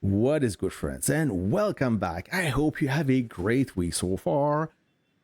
What is good, friends, and welcome back. I hope you have a great week so far.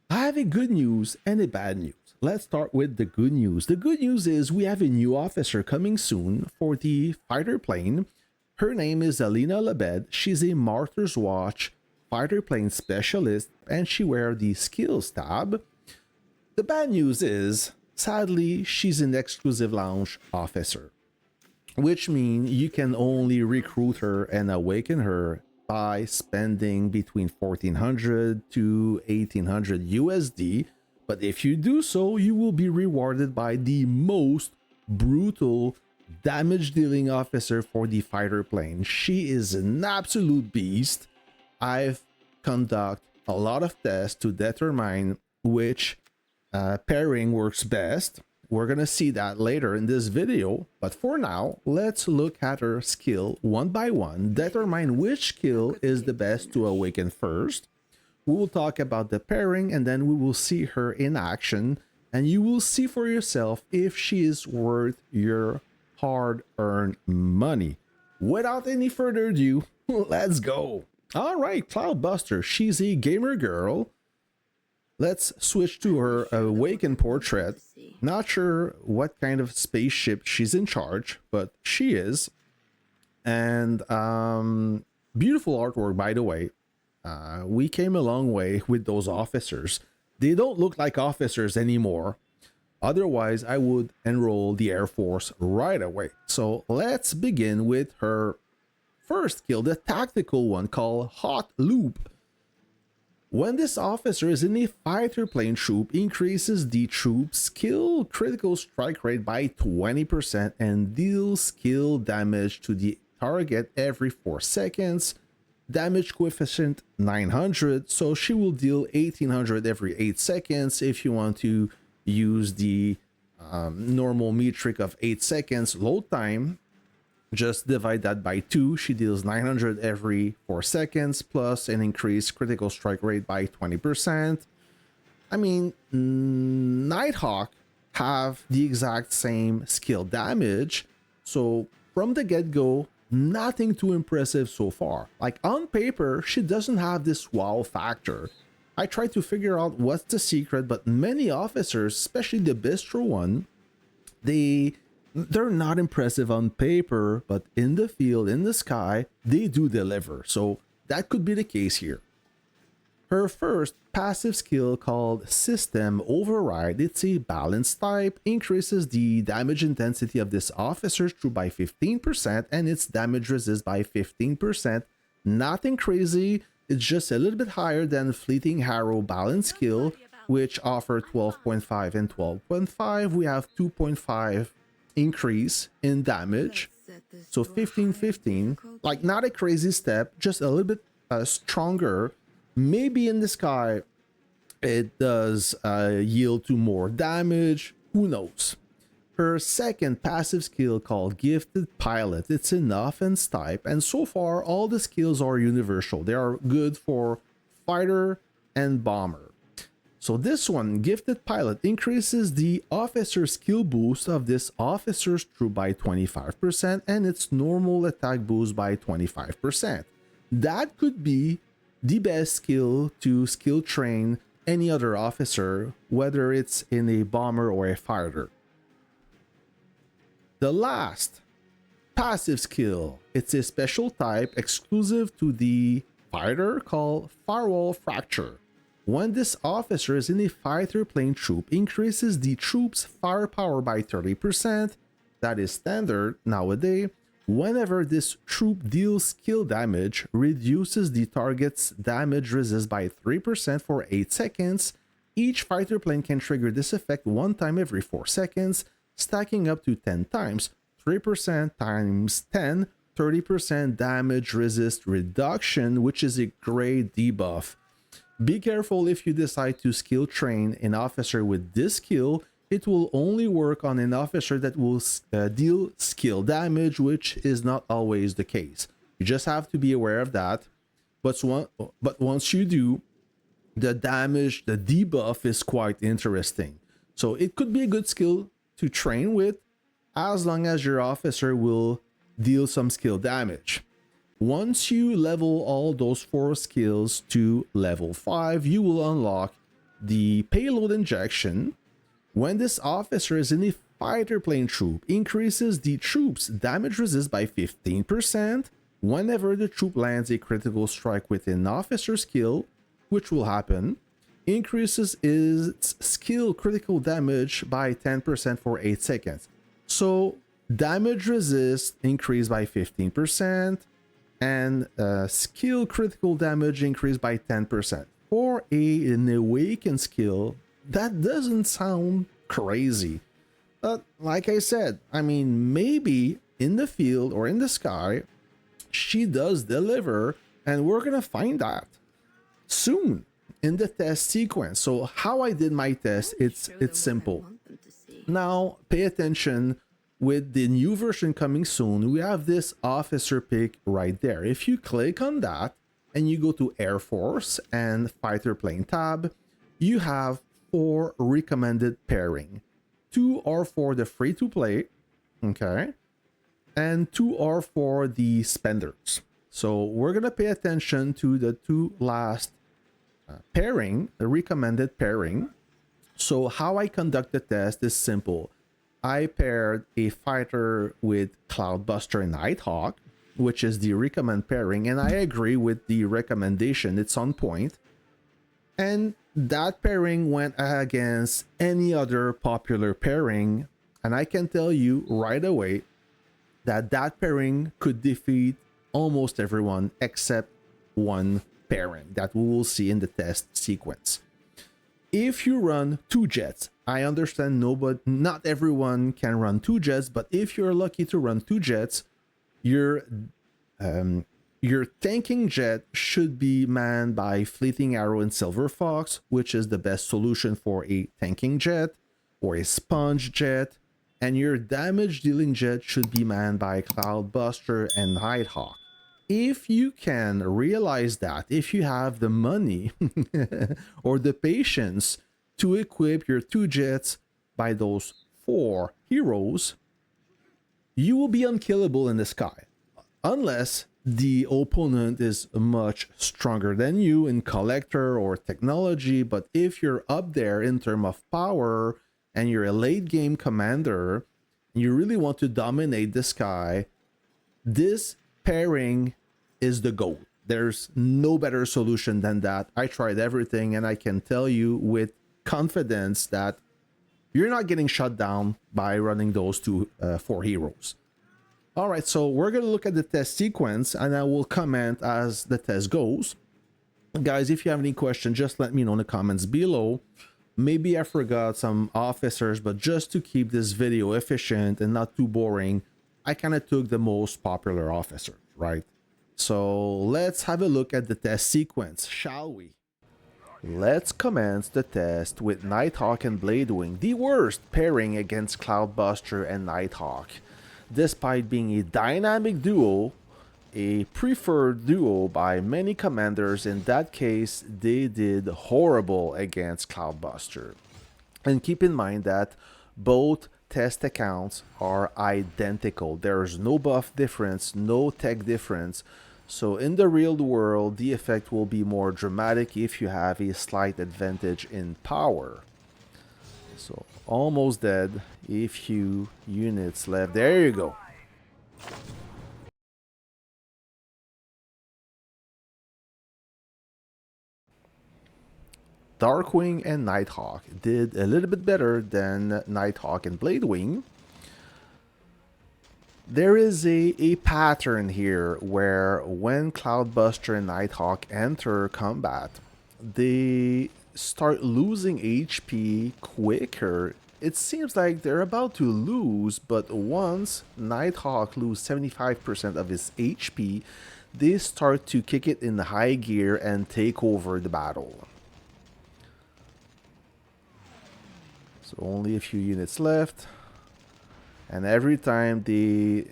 I have a good news and a bad news. Let's start with the good news. The good news is we have a new officer coming soon for the fighter plane. Her name is Alina Lebed. She's a Martyr's Watch fighter plane specialist, and she wears the skills tab. The bad news is, sadly, she's an exclusive lounge officer, which means you can only recruit her and awaken her by spending between 1400 to 1800 USD. But if you do so, you will be rewarded by the most brutal damage dealing officer for the fighter plane. She is an absolute beast. I've conducted a lot of tests to determine which pairing works best. We're gonna see that later in this video, but for now, let's look at her skill one by one, determine which skill is the best to awaken first. We will talk about the pairing, and then we will see her in action, and you will see for yourself if she is worth your hard-earned money. Without any further ado, let's go. All right, Cloudbuster, she's a gamer girl. Let's switch to her awakened portrait. Not sure what kind of spaceship she's in charge, but she is. And beautiful artwork, by the way. We came a long way with those officers. They don't look like officers anymore. Otherwise, I would enroll the Air Force right away. So let's begin with her first skill, the tactical one called Hot Loop. When this officer is in a fighter plane troop, increases the troop's skill critical strike rate by 20% and deals skill damage to the target every 4 seconds. Damage coefficient 900, so she will deal 1800 every 8 seconds. If you want to use the normal metric of 8 seconds load time, just divide that by 2. She deals 900 every 4 seconds, plus an increased critical strike rate by 20%. I mean, Nighthawk have the exact same skill damage, so from the get-go, nothing too impressive so far. Like, on paper, she doesn't have this wow factor. I tried to figure out what's the secret, but many officers, especially the Bistro one, they're not impressive on paper, but in the field, in the sky, they do deliver. So that could be the case here. Her first passive skill called System Override, it's a balance type, increases the damage intensity of this officer's troop by 15% and its damage resist by 15%. Nothing crazy, it's just a little bit higher than Fleeting Arrow balance skill, which offer 12.5 and 12.5. We have 2.5 increase in damage, so 15 like not a crazy step, just a little bit stronger. Maybe in the sky it does yield to more damage, who knows. Her second passive skill called Gifted Pilot, it's an offense type, and so far all the skills are universal. They are good for fighter and bomber. So this one, Gifted Pilot, increases the officer skill boost of this officer's troop by 25% and its normal attack boost by 25%. That could be the best skill to skill train any other officer, whether it's in a bomber or a fighter. The last passive skill, it's a special type exclusive to the fighter called Firewall Fracture. When this officer is in a fighter plane troop, increases the troop's firepower by 30%. That is standard nowadays. Whenever this troop deals skill damage, reduces the target's damage resist by 3% for 8 seconds. Each fighter plane can trigger this effect one time every 4 seconds, stacking up to 10 times. 3% times 10, 30% damage resist reduction, which is a great debuff. Be careful if you decide to skill train an officer with this skill. It will only work on an officer that will deal skill damage, which is not always the case. You just have to be aware of that. But once you do, the damage, the debuff is quite interesting. So it could be a good skill to train with, as long as your officer will deal some skill damage. Once you level all those 4 skills to level 5, you will unlock the payload injection. When this officer is in a fighter plane troop, increases the troop's damage resist by 15% whenever the troop lands a critical strike with an officer skill, which will happen. Increases its skill critical damage by 10% for 8 seconds. So damage resist increased by 15% and skill critical damage increased by 10%. For an awakened skill, that doesn't sound crazy. But like I said, I mean, maybe in the field or in the sky, she does deliver, and we're gonna find that soon in the test sequence. So how I did my test, it's simple. Now pay attention. With the new version coming soon, we have this officer pick right there. If you click on that and you go to Air Force and Fighter Plane tab, you have 4 recommended pairing. 2 are for the free-to-play, okay, and 2 are for the spenders. So we're gonna pay attention to the 2 last pairing, the recommended pairing. So how I conduct the test is simple. I paired a fighter with Cloudbuster and Nighthawk, which is the recommend pairing, and I agree with the recommendation. It's on point. And that pairing went against any other popular pairing, and I can tell you right away that that pairing could defeat almost everyone except one pairing that we will see in the test sequence. If you run 2 jets, I understand not everyone can run 2 jets, but if you're lucky to run 2 jets, your tanking jet should be manned by Fleeting Arrow and Silver Fox, which is the best solution for a tanking jet or a sponge jet, and your damage dealing jet should be manned by Cloudbuster and Nighthawk. If you can realize that, if you have the money or the patience to equip your 2 jets by those 4 heroes, you will be unkillable in the sky. Unless the opponent is much stronger than you in collector or technology, but if you're up there in terms of power and you're a late game commander, you really want to dominate the sky, this pairing is the goal. There's no better solution than that. I tried everything, and I can tell you with confidence that you're not getting shut down by running those 4 heroes. All right, so we're going to look at the test sequence, and I will comment as the test goes. Guys, if you have any questions, just let me know in the comments below. Maybe I forgot some officers, but just to keep this video efficient and not too boring, I kind of took the most popular officers, right? So let's have a look at the test sequence, shall we? Let's commence the test with Nighthawk and Bladewing, the worst pairing against Cloudbuster and Nighthawk. Despite being a dynamic duo, a preferred duo by many commanders, in that case, they did horrible against Cloudbuster. And keep in mind that both test accounts are identical. There's no buff difference, no tech difference. So in the real world, the effect will be more dramatic if you have a slight advantage in power. So almost dead, a few units left. There you go. Darkwing and Nighthawk did a little bit better than Nighthawk and Bladewing. There is a pattern here where when Cloudbuster and Nighthawk enter combat, they start losing HP quicker. It seems like they're about to lose, but once Nighthawk loses 75% of his HP, they start to kick it in the high gear and take over the battle. So only a few units left. And every time they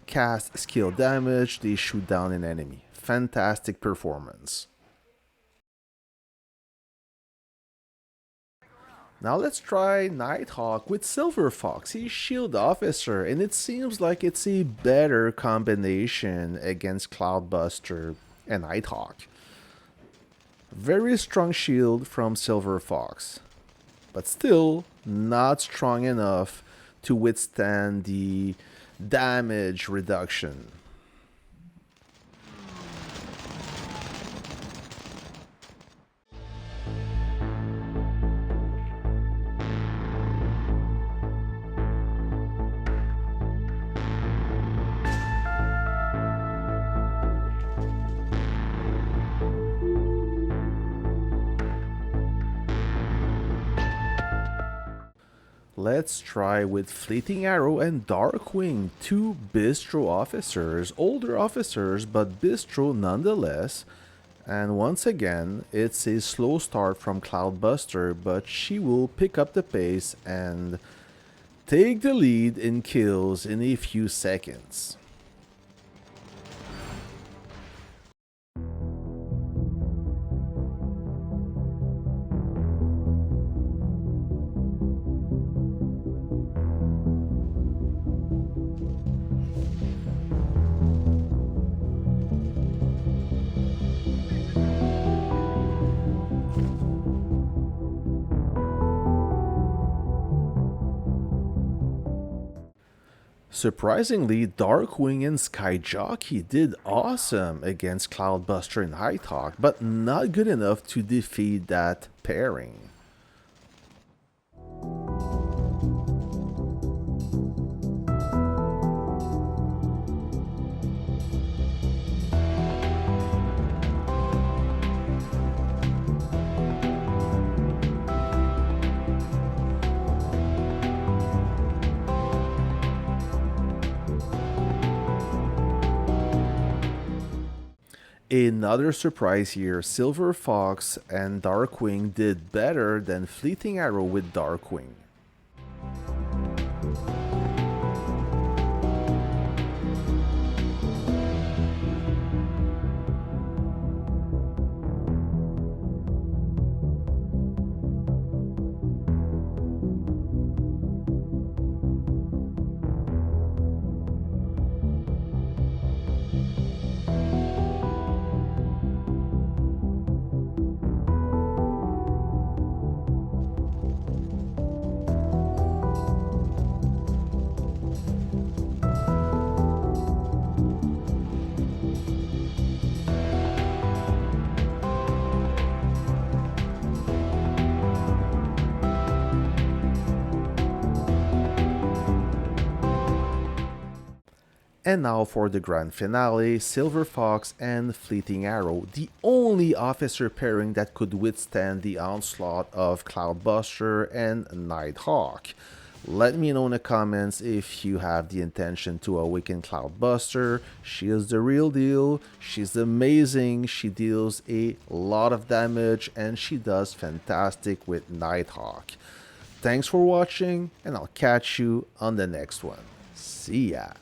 cast skill damage, they shoot down an enemy. Fantastic performance. Now let's try Nighthawk with Silver Fox. He's Shield Officer, and it seems like it's a better combination against Cloudbuster and Nighthawk. Very strong shield from Silver Fox, but still not strong enough to withstand the damage reduction. Let's try with Fleeting Arrow and Darkwing, two Bistro officers, older officers, but Bistro nonetheless. And once again, it's a slow start from Cloudbuster, but she will pick up the pace and take the lead in kills in a few seconds. Surprisingly, Darkwing and Skyjockey did awesome against Cloudbuster and Nighthawk, but not good enough to defeat that pairing. Another surprise here, Silver Fox and Darkwing did better than Fleeting Arrow with Darkwing. And now for the grand finale, Silver Fox and Fleeting Arrow, the only officer pairing that could withstand the onslaught of Cloudbuster and Nighthawk. Let me know in the comments if you have the intention to awaken Cloudbuster. She is the real deal, she's amazing, she deals a lot of damage, and she does fantastic with Nighthawk. Thanks for watching, and I'll catch you on the next one. See ya!